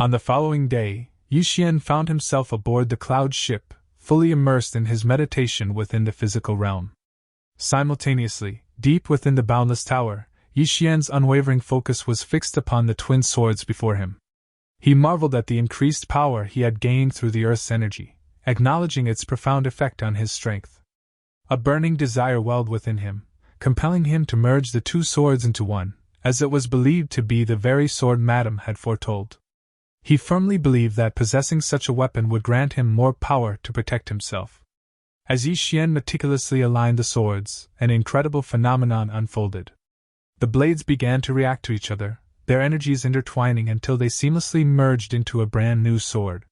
On the following day, Yi Xian found himself aboard the cloud ship, fully immersed in his meditation within the physical realm. Simultaneously, deep within the boundless tower, Yi Xian's unwavering focus was fixed upon the twin swords before him. He marveled at the increased power he had gained through the earth's energy, acknowledging its profound effect on his strength. A burning desire welled within him, compelling him to merge the two swords into one, as it was believed to be the very sword Madame had foretold. He firmly believed that possessing such a weapon would grant him more power to protect himself. As Yi Xian meticulously aligned the swords, an incredible phenomenon unfolded. The blades began to react to each other, their energies intertwining until they seamlessly merged into a brand new sword.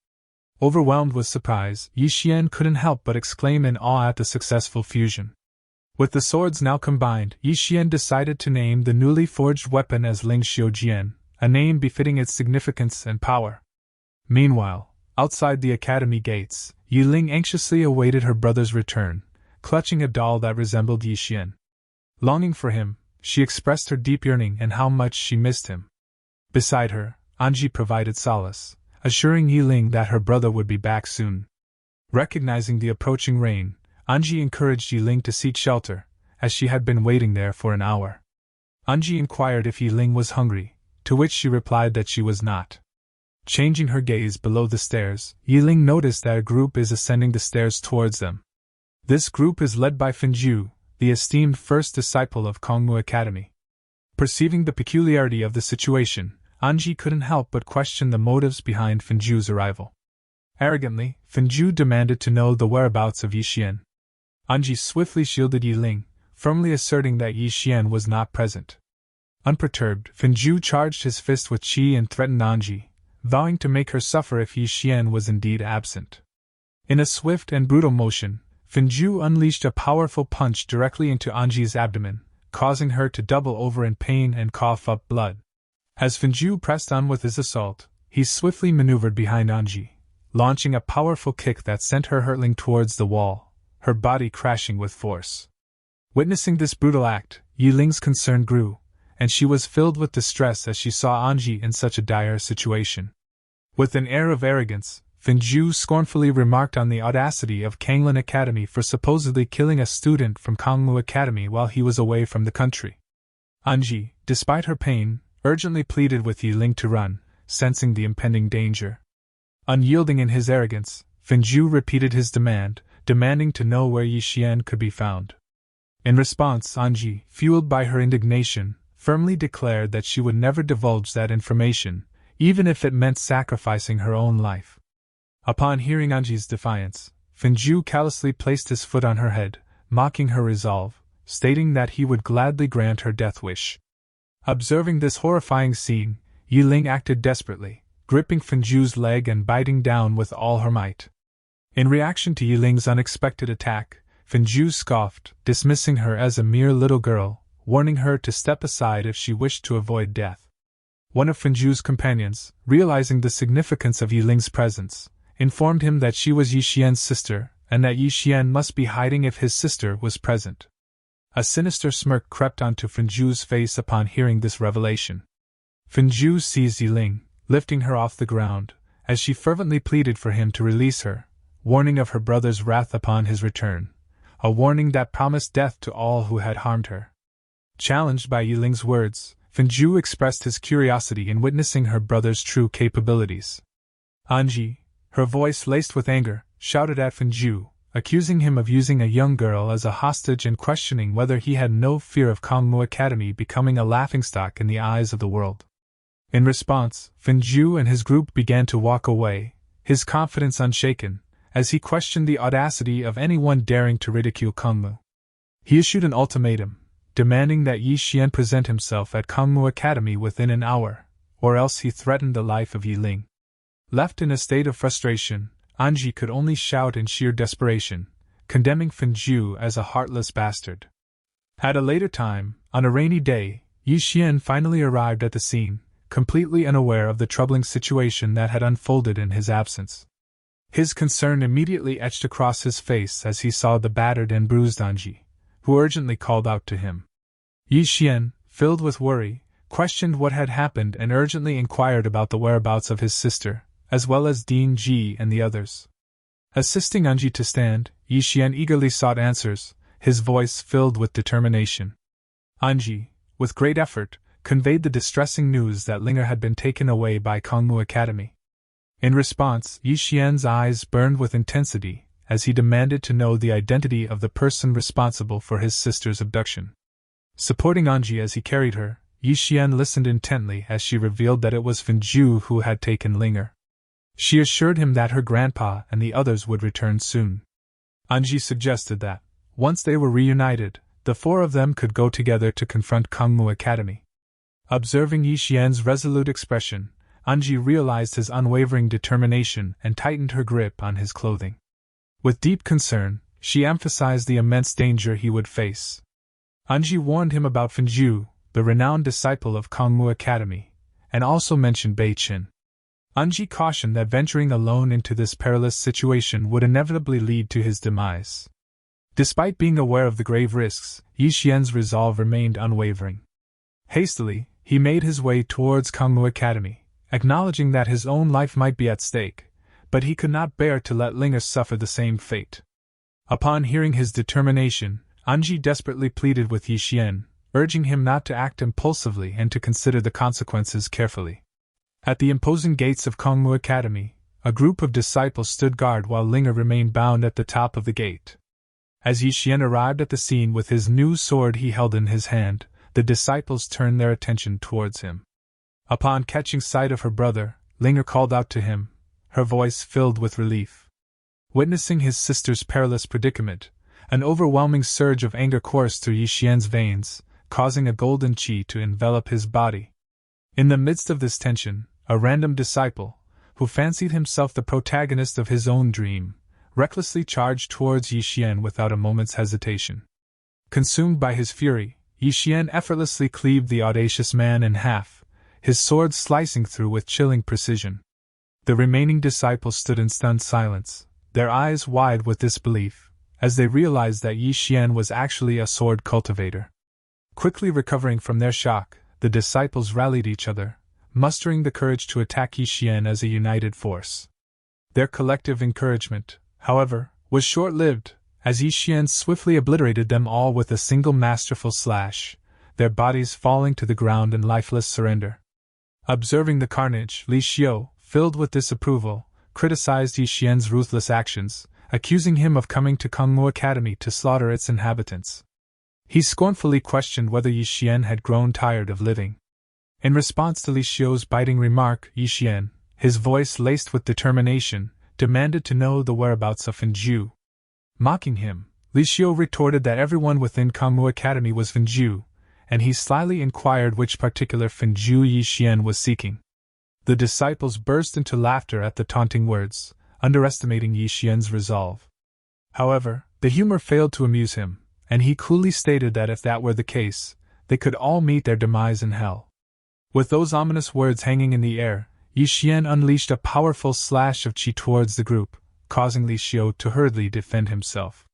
Overwhelmed with surprise, Yi Xian couldn't help but exclaim in awe at the successful fusion. With the swords now combined, Yi Xian decided to name the newly forged weapon as Ling Xiujian, a name befitting its significance and power. Meanwhile, outside the academy gates, Yi Ling anxiously awaited her brother's return, clutching a doll that resembled Yi Xian. Longing for him, she expressed her deep yearning and how much she missed him. Beside her, Anji provided solace, assuring Yi Ling that her brother would be back soon. Recognizing the approaching rain, Anji encouraged Yi Ling to seek shelter, as she had been waiting there for an hour. Anji inquired if Yi Ling was hungry, to which she replied that she was not. Changing her gaze below the stairs, Yi Ling noticed that a group is ascending the stairs towards them. This group is led by Finju, the esteemed first disciple of Kongmu Academy. Perceiving the peculiarity of the situation, Anji couldn't help but question the motives behind Finju's arrival. Arrogantly, Finju demanded to know the whereabouts of Yi Xian. Anji swiftly shielded Yi Ling, firmly asserting that Yi Xian was not present. Unperturbed, Finju charged his fist with qi and threatened Anji, vowing to make her suffer if Yi Xian was indeed absent. In a swift and brutal motion, Finju unleashed a powerful punch directly into Anji's abdomen, causing her to double over in pain and cough up blood. As Finju pressed on with his assault, he swiftly maneuvered behind Anji, launching a powerful kick that sent her hurtling towards the wall, her body crashing with force. Witnessing this brutal act, Yi Ling's concern grew, and she was filled with distress as she saw Anji in such a dire situation. With an air of arrogance, Finju scornfully remarked on the audacity of Kanglin Academy for supposedly killing a student from Kongmu Academy while he was away from the country. Anji, despite her pain, urgently pleaded with Yi Ling to run, sensing the impending danger. Unyielding in his arrogance, Finju repeated his demanding to know where Yi Xian could be found. In response, Anji, fueled by her indignation, firmly declared that she would never divulge that information, even if it meant sacrificing her own life. Upon hearing Anji's defiance, Finju callously placed his foot on her head, mocking her resolve, stating that he would gladly grant her death wish. Observing this horrifying scene, Yi Ling acted desperately, gripping Finju's leg and biting down with all her might. In reaction to Yi Ling's unexpected attack, Finju scoffed, dismissing her as a mere little girl, warning her to step aside if she wished to avoid death. One of Finju's companions, realizing the significance of Yi Ling's presence, informed him that she was Yi Xian's sister, and that Yi Xian must be hiding if his sister was present. A sinister smirk crept onto Finju's face upon hearing this revelation. Finju seized Yi Ling, lifting her off the ground, as she fervently pleaded for him to release her, warning of her brother's wrath upon his return, a warning that promised death to all who had harmed her. Challenged by Yi Ling's words, Finju expressed his curiosity in witnessing her brother's true capabilities. Anji, her voice laced with anger, shouted at Finju, accusing him of using a young girl as a hostage and questioning whether he had no fear of Kongmu Academy becoming a laughingstock in the eyes of the world. In response, Finju and his group began to walk away, his confidence unshaken, as he questioned the audacity of anyone daring to ridicule Kongmu. He issued an ultimatum, demanding that Yi Xian present himself at Kongmu Academy within an hour, or else he threatened the life of Yi Ling. Left in a state of frustration, Anji could only shout in sheer desperation, condemning Finju as a heartless bastard. At a later time, on a rainy day, Yi Xian finally arrived at the scene, completely unaware of the troubling situation that had unfolded in his absence. His concern immediately etched across his face as he saw the battered and bruised Anji, who urgently called out to him. Yi Xian, filled with worry, questioned what had happened and urgently inquired about the whereabouts of his sister, as well as Dean Ji and the others. Assisting Anji to stand, Yi Xian eagerly sought answers, his voice filled with determination. Anji, with great effort, conveyed the distressing news that Linger had been taken away by Kongmu Academy. In response, Yi Xian's eyes burned with intensity as he demanded to know the identity of the person responsible for his sister's abduction. Supporting Anji as he carried her, Yi Xian listened intently as she revealed that it was Finju who had taken Linger. She assured him that her grandpa and the others would return soon. Anji suggested that, once they were reunited, the four of them could go together to confront Kongmu Academy. Observing Yi Xian's resolute expression, Anji realized his unwavering determination and tightened her grip on his clothing. With deep concern, she emphasized the immense danger he would face. Anji warned him about Finju, the renowned disciple of Kongmu Academy, and also mentioned Bei Qin. Anji cautioned that venturing alone into this perilous situation would inevitably lead to his demise. Despite being aware of the grave risks, Yi Xian's resolve remained unwavering. Hastily, he made his way towards Kongmu Academy, acknowledging that his own life might be at stake, but he could not bear to let Linger suffer the same fate. Upon hearing his determination, Anji desperately pleaded with Yi Xian, urging him not to act impulsively and to consider the consequences carefully. At the imposing gates of Kongmu Academy, a group of disciples stood guard while Linger remained bound at the top of the gate. As Yi Xian arrived at the scene with his new sword he held in his hand, the disciples turned their attention towards him. Upon catching sight of her brother, Linger called out to him, her voice filled with relief. Witnessing his sister's perilous predicament, an overwhelming surge of anger coursed through Yi Xian's veins, causing a golden qi to envelop his body. In the midst of this tension, a random disciple, who fancied himself the protagonist of his own dream, recklessly charged towards Yi Xian without a moment's hesitation. Consumed by his fury, Yi Xian effortlessly cleaved the audacious man in half, his sword slicing through with chilling precision. The remaining disciples stood in stunned silence, their eyes wide with disbelief, as they realized that Yi Xian was actually a sword cultivator. Quickly recovering from their shock, the disciples rallied each other, mustering the courage to attack Yi Xian as a united force. Their collective encouragement, however, was short-lived, as Yi Xian swiftly obliterated them all with a single masterful slash, their bodies falling to the ground in lifeless surrender. Observing the carnage, Li Xiu, filled with disapproval, criticized Yi Xian's ruthless actions, accusing him of coming to Kongmu Academy to slaughter its inhabitants. He scornfully questioned whether Yi Xian had grown tired of living. In response to Li Xiu's biting remark, Yi Xian, his voice laced with determination, demanded to know the whereabouts of Finju. Mocking him, Li Xiu retorted that everyone within Kongmu Academy was Finju, and he slyly inquired which particular Finju Yi Xian was seeking. The disciples burst into laughter at the taunting words, underestimating Yi Xian's resolve. However, the humor failed to amuse him, and he coolly stated that if that were the case, they could all meet their demise in hell. With those ominous words hanging in the air, Yi Xian unleashed a powerful slash of qi towards the group, causing Li Xiu to hurriedly defend himself.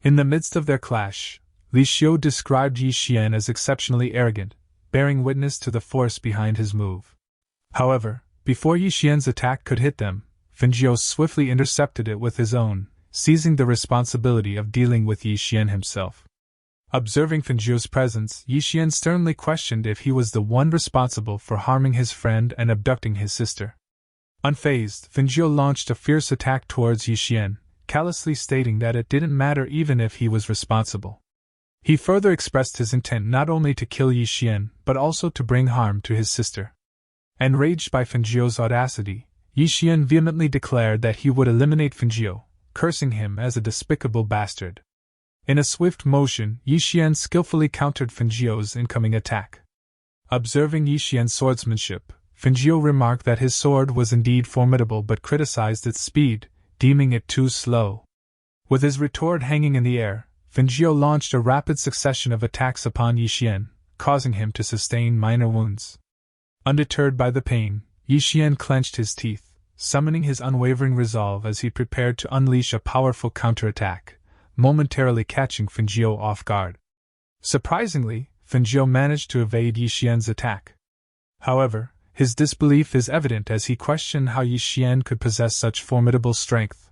In the midst of their clash, Li Xiu described Yi Xian as exceptionally arrogant, bearing witness to the force behind his move. However, before Yi Xian's attack could hit them, Finju swiftly intercepted it with his own, seizing the responsibility of dealing with Yi Xian himself. Observing Finju's presence, Yi Xian sternly questioned if he was the one responsible for harming his friend and abducting his sister. Unfazed, Finju launched a fierce attack towards Yi Xian, callously stating that it didn't matter even if he was responsible. He further expressed his intent not only to kill Yi Xian, but also to bring harm to his sister. Enraged by Finju's audacity, Yi Xian vehemently declared that he would eliminate Finju, cursing him as a despicable bastard. In a swift motion, Yi Xian skillfully countered Finju's incoming attack. Observing Yi Xian's swordsmanship, Finju remarked that his sword was indeed formidable but criticized its speed, deeming it too slow. With his retort hanging in the air, Finju launched a rapid succession of attacks upon Yi Xian, causing him to sustain minor wounds. Undeterred by the pain, Yi Xian clenched his teeth, summoning his unwavering resolve as he prepared to unleash a powerful counterattack, momentarily catching Finju off guard. Surprisingly, Fengjiu managed to evade Yi Xian's attack. However, his disbelief is evident as he questioned how Yi Xian could possess such formidable strength.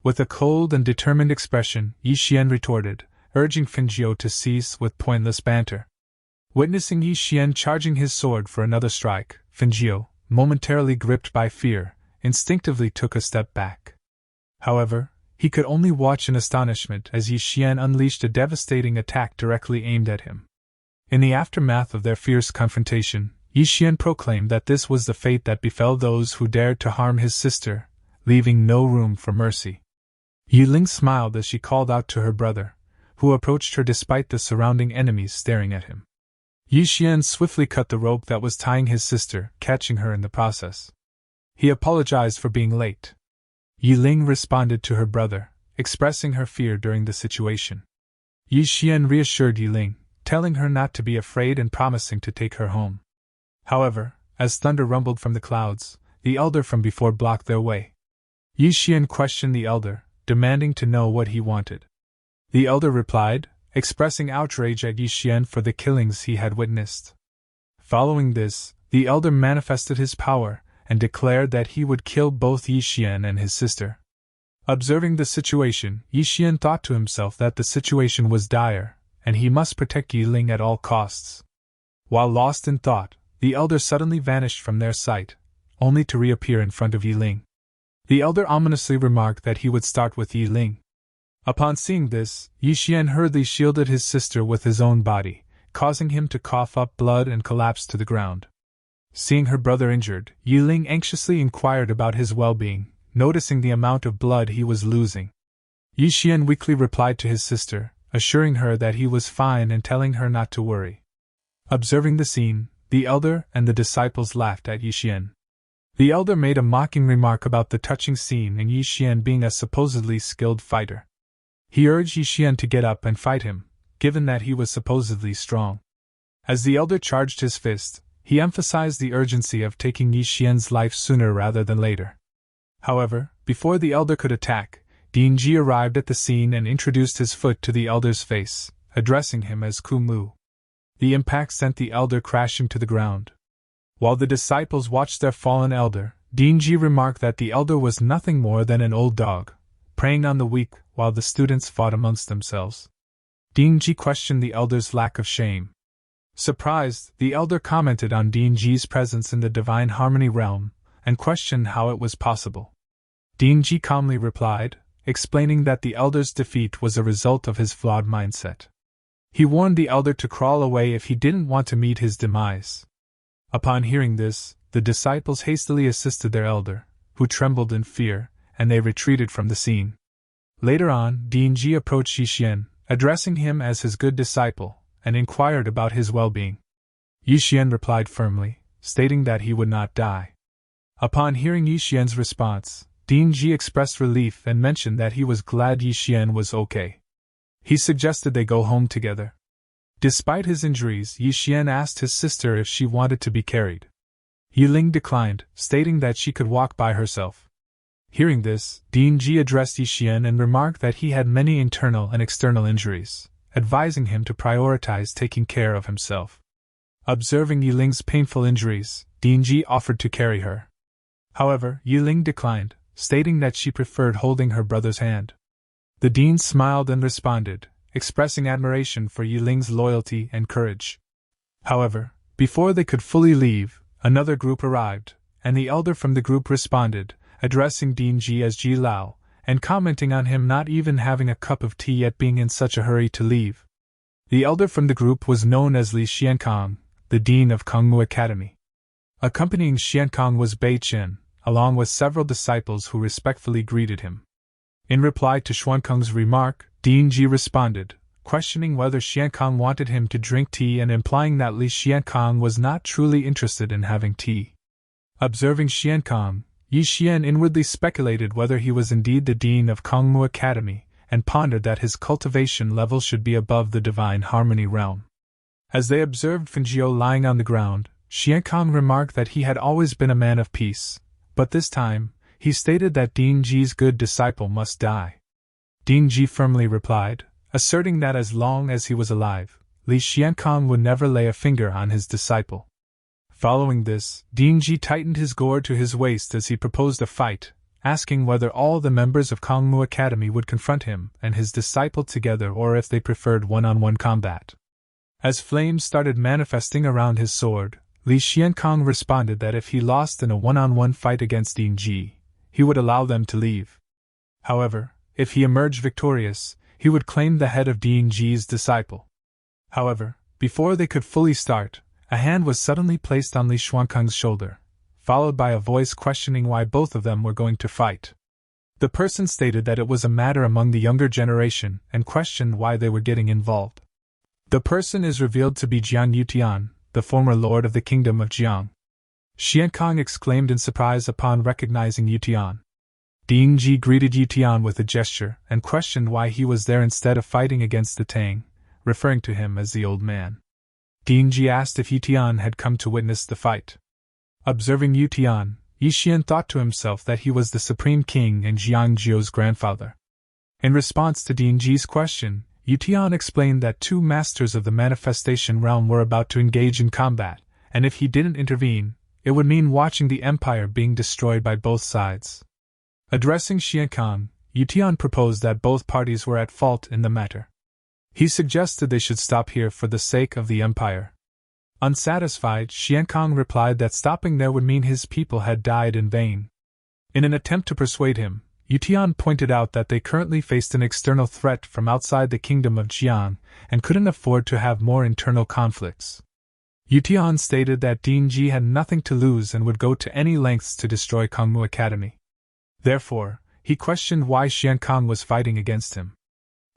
With a cold and determined expression, Yi Xian retorted, urging Fengjiu to cease with pointless banter. Witnessing Yi Xian charging his sword for another strike, Fengjiu, momentarily gripped by fear, instinctively took a step back. However, he could only watch in astonishment as Yi Xian unleashed a devastating attack directly aimed at him. In the aftermath of their fierce confrontation, Yi Xian proclaimed that this was the fate that befell those who dared to harm his sister, leaving no room for mercy. Yiling smiled as she called out to her brother, who approached her despite the surrounding enemies staring at him. Yi Xian swiftly cut the rope that was tying his sister, catching her in the process. He apologized for being late. Yiling responded to her brother, expressing her fear during the situation. Yi Xian reassured Yiling, telling her not to be afraid and promising to take her home. However, as thunder rumbled from the clouds, the elder from before blocked their way. Yi Xian questioned the elder, demanding to know what he wanted. The elder replied, expressing outrage at Yi Xian for the killings he had witnessed. Following this, the elder manifested his power and declared that he would kill both Yi Xian and his sister. Observing the situation, Yi Xian thought to himself that the situation was dire, and he must protect Yiling at all costs. While lost in thought, the elder suddenly vanished from their sight, only to reappear in front of Yiling. The elder ominously remarked that he would start with Yiling. Upon seeing this, Yi Xian hurriedly shielded his sister with his own body, causing him to cough up blood and collapse to the ground. Seeing her brother injured, Yiling anxiously inquired about his well-being, noticing the amount of blood he was losing. Yi Xian weakly replied to his sister, assuring her that he was fine and telling her not to worry. Observing the scene, the elder and the disciples laughed at Yi Xian. The elder made a mocking remark about the touching scene and Yi Xian being a supposedly skilled fighter. He urged Yi Xian to get up and fight him, given that he was supposedly strong. As the elder charged his fist, he emphasized the urgency of taking Yi Xian's life sooner rather than later. However, before the elder could attack, Dingji arrived at the scene and introduced his foot to the elder's face, addressing him as Kumu. The impact sent the elder crashing to the ground. While the disciples watched their fallen elder, Dingji remarked that the elder was nothing more than an old dog, preying on the weak while the students fought amongst themselves. Dingji questioned the elder's lack of shame. Surprised, the elder commented on Dingji's presence in the divine harmony realm, and questioned how it was possible. Dingji calmly replied, explaining that the elder's defeat was a result of his flawed mindset. He warned the elder to crawl away if he didn't want to meet his demise. Upon hearing this, the disciples hastily assisted their elder, who trembled in fear, and they retreated from the scene. Later on, Dingji approached Yi Xian, addressing him as his good disciple, and inquired about his well-being. Yi Xian replied firmly, stating that he would not die. Upon hearing Yi Xian's response, Dingji expressed relief and mentioned that he was glad Yi Xian was okay. He suggested they go home together. Despite his injuries, Yi Xian asked his sister if she wanted to be carried. Yiling declined, stating that she could walk by herself. Hearing this, Dingji addressed Yi Xian and remarked that he had many internal and external injuries, advising him to prioritize taking care of himself. Observing Yiling's painful injuries, Dingji offered to carry her. However, Yiling declined, stating that she preferred holding her brother's hand. The dean smiled and responded, expressing admiration for Yiling's loyalty and courage. However, before they could fully leave, another group arrived, and the elder from the group responded, addressing Dingji as Ji Lao, and commenting on him not even having a cup of tea yet being in such a hurry to leave. The elder from the group was known as Li Xiankang, the dean of Kongmu Academy. Accompanying Xiankang was Bei Chen, along with several disciples who respectfully greeted him. In reply to Xuankang's remark, Dingji responded, questioning whether Xiankang wanted him to drink tea and implying that Li Xiankang was not truly interested in having tea. Observing Xiankang, Yi Xian inwardly speculated whether he was indeed the dean of Kongmu Academy, and pondered that his cultivation level should be above the divine harmony realm. As they observed Fengjiu lying on the ground, Xiankang remarked that he had always been a man of peace, but this time, he stated that Dingji's good disciple must die. Dingji firmly replied, asserting that as long as he was alive, Li Xiankong would never lay a finger on his disciple. Following this, Dingji tightened his gourd to his waist as he proposed a fight, asking whether all the members of Kangmu Academy would confront him and his disciple together or if they preferred one-on-one combat. As flames started manifesting around his sword, Li Xiankong responded that if he lost in a one-on-one fight against Dingji, he would allow them to leave. However, if he emerged victorious, he would claim the head of Dingji's disciple. However, before they could fully start, a hand was suddenly placed on Li Xiankong's shoulder, followed by a voice questioning why both of them were going to fight. The person stated that it was a matter among the younger generation and questioned why they were getting involved. The person is revealed to be Jiang Yutian, the former lord of the kingdom of Jiang. Xiankong exclaimed in surprise upon recognizing Yutian. Dingji greeted Yutian with a gesture and questioned why he was there instead of fighting against the Tang, referring to him as the old man. Dingji asked if Yutian had come to witness the fight. Observing Yutian, Yixian thought to himself that he was the supreme king and Jiang Jiu's grandfather. In response to Dingji's question, Yutian explained that two masters of the manifestation realm were about to engage in combat, and if he didn't intervene, it would mean watching the empire being destroyed by both sides. Addressing Xiankong, Yutian proposed that both parties were at fault in the matter. He suggested they should stop here for the sake of the empire. Unsatisfied, Xiankong replied that stopping there would mean his people had died in vain. In an attempt to persuade him, Yutian pointed out that they currently faced an external threat from outside the kingdom of Jiang and couldn't afford to have more internal conflicts. Yutian stated that Dingji had nothing to lose and would go to any lengths to destroy Kangmu Academy. Therefore, he questioned why Xiankong was fighting against him.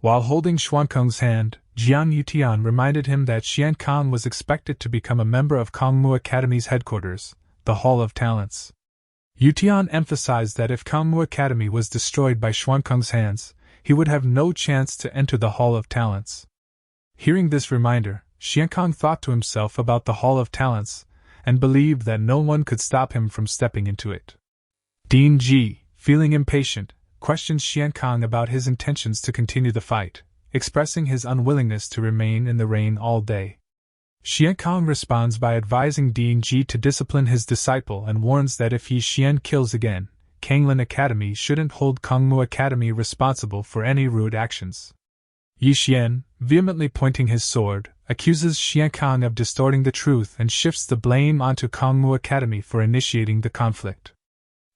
While holding Xiankong's hand, Jiang Yutian reminded him that Xiankong was expected to become a member of Kangmu Academy's headquarters, the Hall of Talents. Yutian emphasized that if Kangmu Academy was destroyed by Xiankong's hands, he would have no chance to enter the Hall of Talents. Hearing this reminder, Xiankong thought to himself about the Hall of Talents, and believed that no one could stop him from stepping into it. Dingji, feeling impatient, questioned Xiankong about his intentions to continue the fight, expressing his unwillingness to remain in the rain all day. Xiankong responds by advising Dingji to discipline his disciple and warns that if Yixian kills again, Kanglin Academy shouldn't hold Kangmu Academy responsible for any rude actions. Yixian, vehemently pointing his sword, accuses Xiankong of distorting the truth and shifts the blame onto Kangmu Academy for initiating the conflict.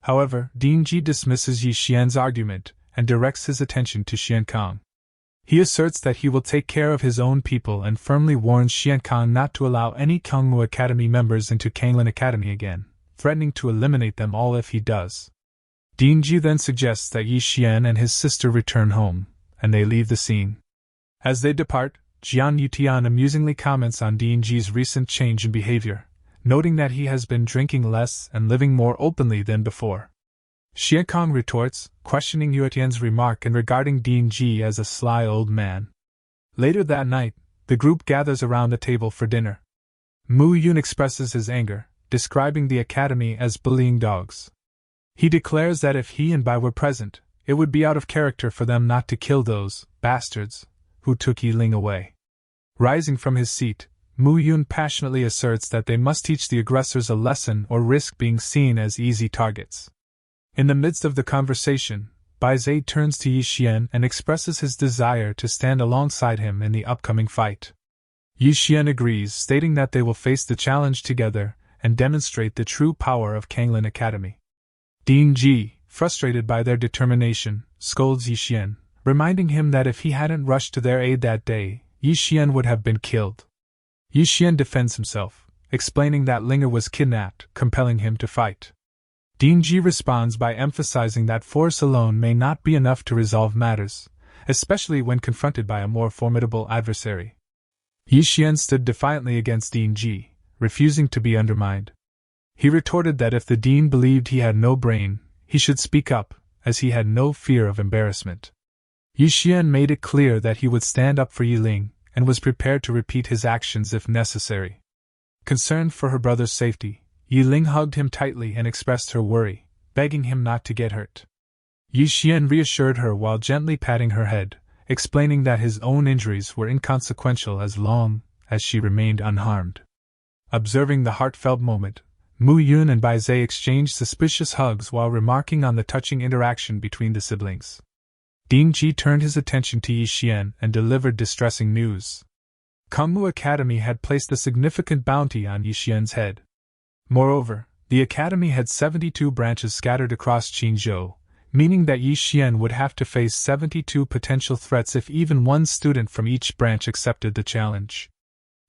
However, Dingji dismisses Yixian's argument and directs his attention to Xiankong. He asserts that he will take care of his own people and firmly warns Xiankong not to allow any Kangmu Academy members into Kanglin Academy again, threatening to eliminate them all if he does. Dingji then suggests that Yixian and his sister return home, and they leave the scene. As they depart, Jiang Yutian amusingly comments on Dingji's recent change in behavior, noting that he has been drinking less and living more openly than before. Xiankong retorts, questioning Yutian's remark and regarding Dingji as a sly old man. Later that night, the group gathers around a table for dinner. Mu Yun expresses his anger, describing the academy as bullying dogs. He declares that if he and Bai were present, it would be out of character for them not to kill those bastards who took Yiling away. Rising from his seat, Mu Yun passionately asserts that they must teach the aggressors a lesson or risk being seen as easy targets. In the midst of the conversation, Bai Zhe turns to Yixian and expresses his desire to stand alongside him in the upcoming fight. Yixian agrees, stating that they will face the challenge together and demonstrate the true power of Kanglin Academy. Dingji, frustrated by their determination, scolds Yixian, reminding him that if he hadn't rushed to their aid that day, Yixian would have been killed. Yixian defends himself, explaining that Linger was kidnapped, compelling him to fight. Dingji responds by emphasizing that force alone may not be enough to resolve matters, especially when confronted by a more formidable adversary. Yixian stood defiantly against Dingji, refusing to be undermined. He retorted that if the dean believed he had no brain, he should speak up, as he had no fear of embarrassment. Yixian made it clear that he would stand up for Yiling, and was prepared to repeat his actions if necessary. Concerned for her brother's safety, Yiling hugged him tightly and expressed her worry, begging him not to get hurt. Yixian reassured her while gently patting her head, explaining that his own injuries were inconsequential as long as she remained unharmed. Observing the heartfelt moment, Mu Yun and Bai Zhe exchanged suspicious hugs while remarking on the touching interaction between the siblings. Ding Ji turned his attention to Yi Xian and delivered distressing news. Kangmu Academy had placed a significant bounty on Yi Xian's head. Moreover, the academy had 72 branches scattered across Qingzhou, meaning that Yi Xian would have to face 72 potential threats if even one student from each branch accepted the challenge.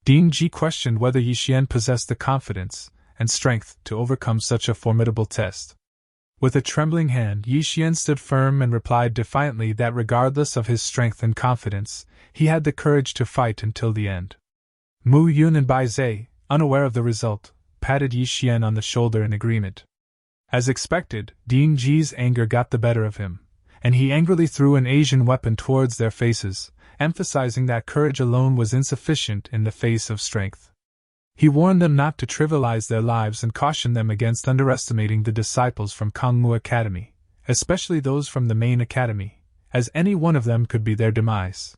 Ding Ji questioned whether Yi Xian possessed the confidence and strength to overcome such a formidable test. With a trembling hand, Yi Xian stood firm and replied defiantly that regardless of his strength and confidence, he had the courage to fight until the end. Mu Yun and Bai Zhe, unaware of the result, patted Yi Xian on the shoulder in agreement. As expected, Ding Ji's anger got the better of him, and he angrily threw an Asian weapon towards their faces, emphasizing that courage alone was insufficient in the face of strength. He warned them not to trivialize their lives and cautioned them against underestimating the disciples from Kangmu Academy, especially those from the main academy, as any one of them could be their demise.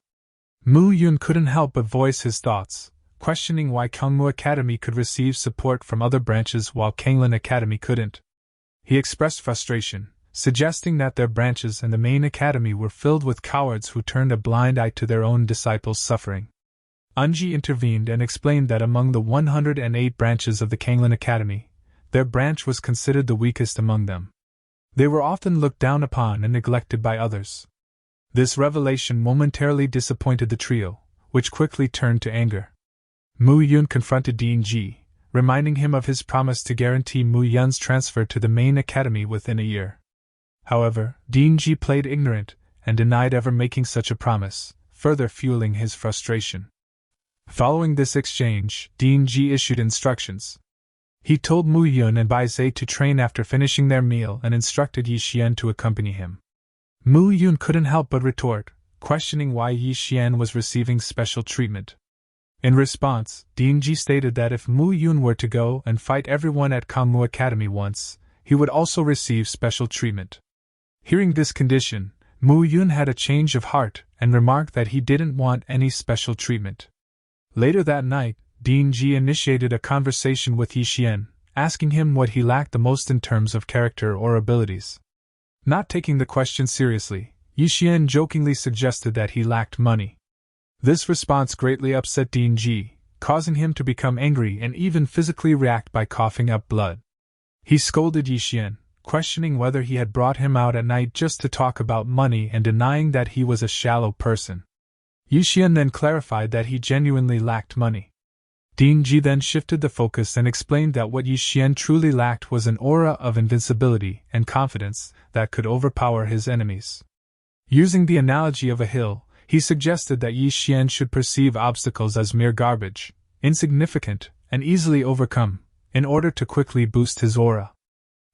Mu Yun couldn't help but voice his thoughts, questioning why Kangmu Academy could receive support from other branches while Kanglin Academy couldn't. He expressed frustration, suggesting that their branches and the main academy were filled with cowards who turned a blind eye to their own disciples' suffering. Unji intervened and explained that among the 108 branches of the Kanglin Academy, their branch was considered the weakest among them. They were often looked down upon and neglected by others. This revelation momentarily disappointed the trio, which quickly turned to anger. Mu Yun confronted Ding Ji, reminding him of his promise to guarantee Mu Yun's transfer to the main academy within a year. However, Ding Ji played ignorant and denied ever making such a promise, further fueling his frustration. Following this exchange, Ding Ji issued instructions. He told Mu Yun and Bai Zhe to train after finishing their meal and instructed Yi Xian to accompany him. Mu Yun couldn't help but retort, questioning why Yi Xian was receiving special treatment. In response, Ding Ji stated that if Mu Yun were to go and fight everyone at Kangmu Academy once, he would also receive special treatment. Hearing this condition, Mu Yun had a change of heart and remarked that he didn't want any special treatment. Later that night, Ding Ji initiated a conversation with Yi Xian, asking him what he lacked the most in terms of character or abilities. Not taking the question seriously, Yi Xian jokingly suggested that he lacked money. This response greatly upset Ding Ji, causing him to become angry and even physically react by coughing up blood. He scolded Yi Xian, questioning whether he had brought him out at night just to talk about money and denying that he was a shallow person. Yi Xian then clarified that he genuinely lacked money. Ding Ji then shifted the focus and explained that what Yi Xian truly lacked was an aura of invincibility and confidence that could overpower his enemies. Using the analogy of a hill, he suggested that Yi Xian should perceive obstacles as mere garbage, insignificant, and easily overcome, in order to quickly boost his aura.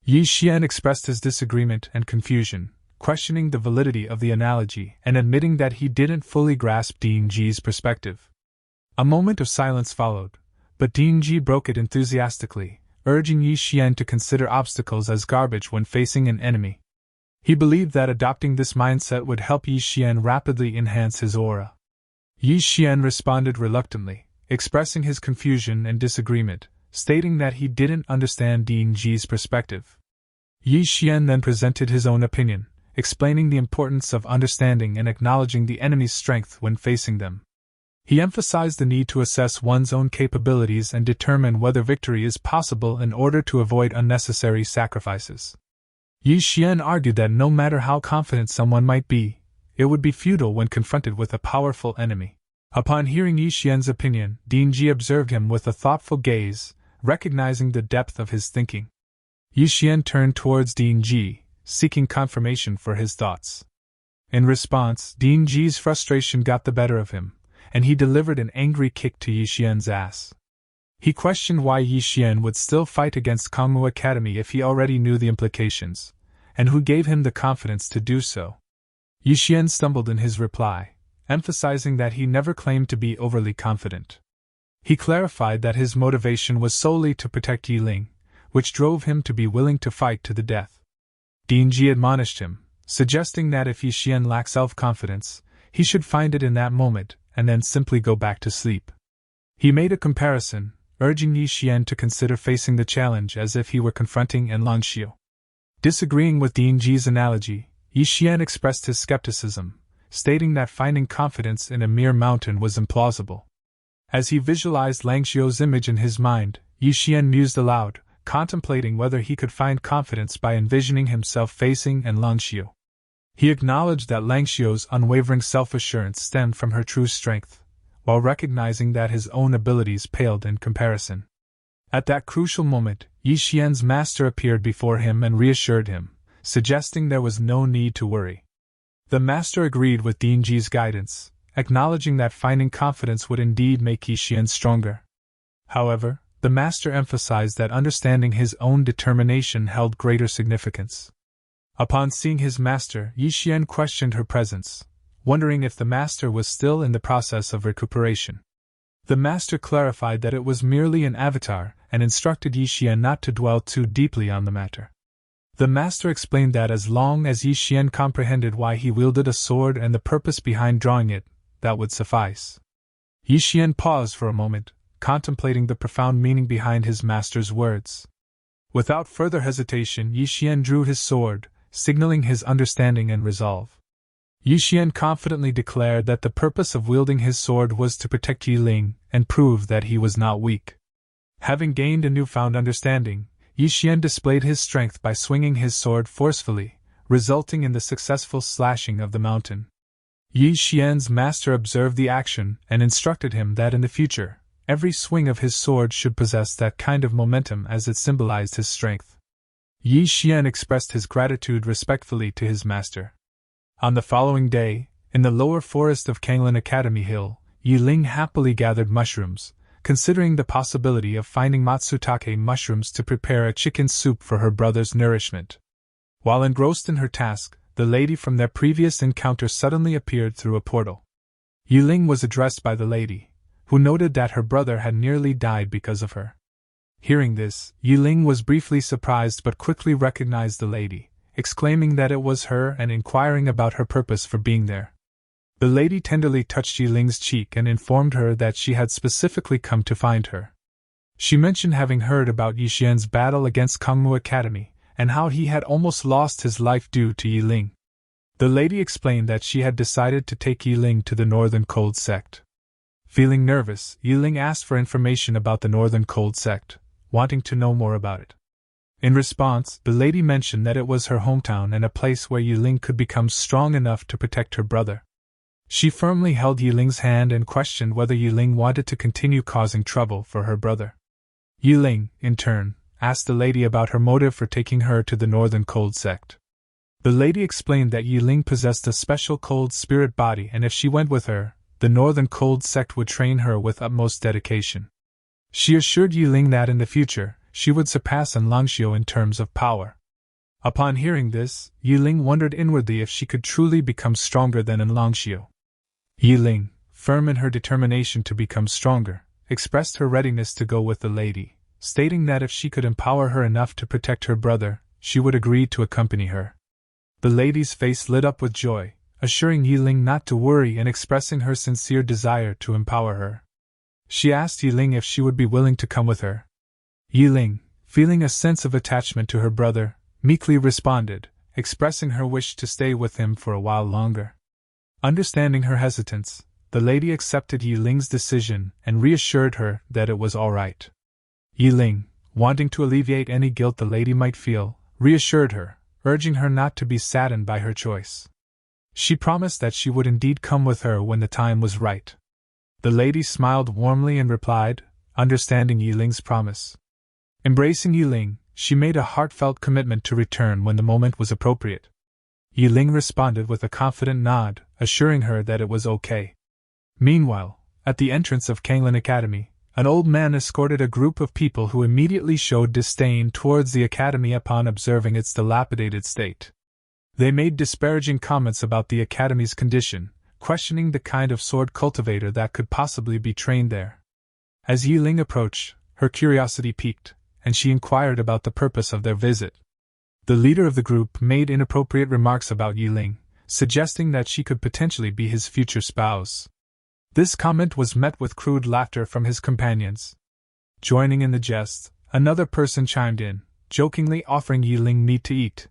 Yi Xian expressed his disagreement and confusion, questioning the validity of the analogy and admitting that he didn't fully grasp Ding Ji's perspective. A moment of silence followed, but Ding Ji broke it enthusiastically, urging Yi Xian to consider obstacles as garbage when facing an enemy. He believed that adopting this mindset would help Yi Xian rapidly enhance his aura. Yi Xian responded reluctantly, expressing his confusion and disagreement, stating that he didn't understand Ding Ji's perspective. Yi Xian then presented his own opinion, explaining the importance of understanding and acknowledging the enemy's strength when facing them. He emphasized the need to assess one's own capabilities and determine whether victory is possible in order to avoid unnecessary sacrifices. Yi Xian argued that no matter how confident someone might be, it would be futile when confronted with a powerful enemy. Upon hearing Yi Xian's opinion, Ding Ji observed him with a thoughtful gaze, recognizing the depth of his thinking. Yi Xian turned towards Ding Ji, seeking confirmation for his thoughts. In response, Ding Ji's frustration got the better of him, and he delivered an angry kick to Yi Xian's ass. He questioned why Yi Xian would still fight against Kangmu Academy if he already knew the implications, and who gave him the confidence to do so. Yi Xian stumbled in his reply, emphasizing that he never claimed to be overly confident. He clarified that his motivation was solely to protect Yi Ling, which drove him to be willing to fight to the death. Ding Ji admonished him, suggesting that if Yi Xian lacked self-confidence, he should find it in that moment and then simply go back to sleep. He made a comparison, urging Yi Xian to consider facing the challenge as if he were confronting An Longxiu. Disagreeing with Ding Ji's analogy, Yi Xian expressed his skepticism, stating that finding confidence in a mere mountain was implausible. As he visualized Langxiu's image in his mind, Yi Xian mused aloud, contemplating whether he could find confidence by envisioning himself facing An Longxiu. He acknowledged that Langxiu's unwavering self-assurance stemmed from her true strength, while recognizing that his own abilities paled in comparison. At that crucial moment, Yi Xian's master appeared before him and reassured him, suggesting there was no need to worry. The master agreed with Ding Ji's guidance, acknowledging that finding confidence would indeed make Yi Xian stronger. However, the master emphasized that understanding his own determination held greater significance. Upon seeing his master, Yi Xian questioned her presence, wondering if the master was still in the process of recuperation. The master clarified that it was merely an avatar and instructed Yi Xian not to dwell too deeply on the matter. The master explained that as long as Yi Xian comprehended why he wielded a sword and the purpose behind drawing it, that would suffice. Yi Xian paused for a moment, contemplating the profound meaning behind his master's words. Without further hesitation, Yi Xian drew his sword, signaling his understanding and resolve. Yi Xian confidently declared that the purpose of wielding his sword was to protect Yi Ling and prove that he was not weak. Having gained a newfound understanding, Yi Xian displayed his strength by swinging his sword forcefully, resulting in the successful slashing of the mountain. Yi Xian's master observed the action and instructed him that in the future, every swing of his sword should possess that kind of momentum as it symbolized his strength. Yi Xian expressed his gratitude respectfully to his master. On the following day, in the lower forest of Kanglin Academy Hill, Yi Ling happily gathered mushrooms, considering the possibility of finding matsutake mushrooms to prepare a chicken soup for her brother's nourishment. While engrossed in her task, the lady from their previous encounter suddenly appeared through a portal. Yi Ling was addressed by the lady, who noted that her brother had nearly died because of her. Hearing this, Yi Ling was briefly surprised but quickly recognized the lady, exclaiming that it was her and inquiring about her purpose for being there. The lady tenderly touched Yi Ling's cheek and informed her that she had specifically come to find her. She mentioned having heard about Yi Xian's battle against Kangmu Academy, and how he had almost lost his life due to Yi Ling. The lady explained that she had decided to take Yi Ling to the Northern Cold Sect. Feeling nervous, Yi Ling asked for information about the Northern Cold Sect, wanting to know more about it. In response, the lady mentioned that it was her hometown and a place where Yi Ling could become strong enough to protect her brother. She firmly held Yi Ling's hand and questioned whether Yi Ling wanted to continue causing trouble for her brother. Yi Ling, in turn, asked the lady about her motive for taking her to the Northern Cold Sect. The lady explained that Yi Ling possessed a special cold spirit body, and if she went with her, the Northern Cold Sect would train her with utmost dedication. She assured Yi Ling that in the future, she would surpass An Longxiu in terms of power. Upon hearing this, Yi Ling wondered inwardly if she could truly become stronger than An Longxiu. Yi Ling, firm in her determination to become stronger, expressed her readiness to go with the lady, stating that if she could empower her enough to protect her brother, she would agree to accompany her. The lady's face lit up with joy, assuring Yi Ling not to worry and expressing her sincere desire to empower her. She asked Yi Ling if she would be willing to come with her. Yi Ling, feeling a sense of attachment to her brother, meekly responded, expressing her wish to stay with him for a while longer. Understanding her hesitance, the lady accepted Yi Ling's decision and reassured her that it was all right. Yi Ling, wanting to alleviate any guilt the lady might feel, reassured her, urging her not to be saddened by her choice. She promised that she would indeed come with her when the time was right. The lady smiled warmly and replied, understanding Yi Ling's promise. Embracing Yi Ling, she made a heartfelt commitment to return when the moment was appropriate. Yi Ling responded with a confident nod, assuring her that it was okay. Meanwhile, at the entrance of Kanglin Academy, an old man escorted a group of people who immediately showed disdain towards the academy upon observing its dilapidated state. They made disparaging comments about the academy's condition, questioning the kind of sword cultivator that could possibly be trained there. As Yi Ling approached, her curiosity piqued, and she inquired about the purpose of their visit. The leader of the group made inappropriate remarks about Yi Ling, suggesting that she could potentially be his future spouse. This comment was met with crude laughter from his companions. Joining in the jest, another person chimed in, jokingly offering Yi Ling meat to eat.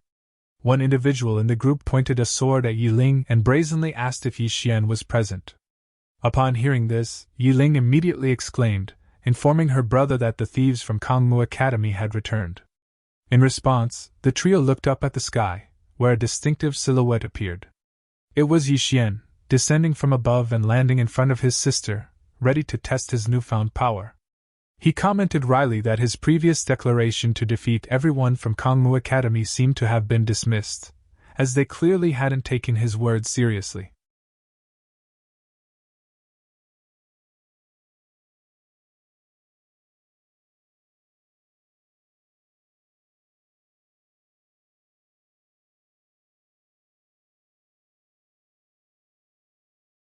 One individual in the group pointed a sword at Yi Ling and brazenly asked if Yi Xian was present. Upon hearing this, Yi Ling immediately exclaimed, informing her brother that the thieves from Kangmu Academy had returned. In response, the trio looked up at the sky, where a distinctive silhouette appeared. It was Yi Xian, descending from above and landing in front of his sister, ready to test his newfound power. He commented wryly that his previous declaration to defeat everyone from Kangmu Academy seemed to have been dismissed, as they clearly hadn't taken his words seriously.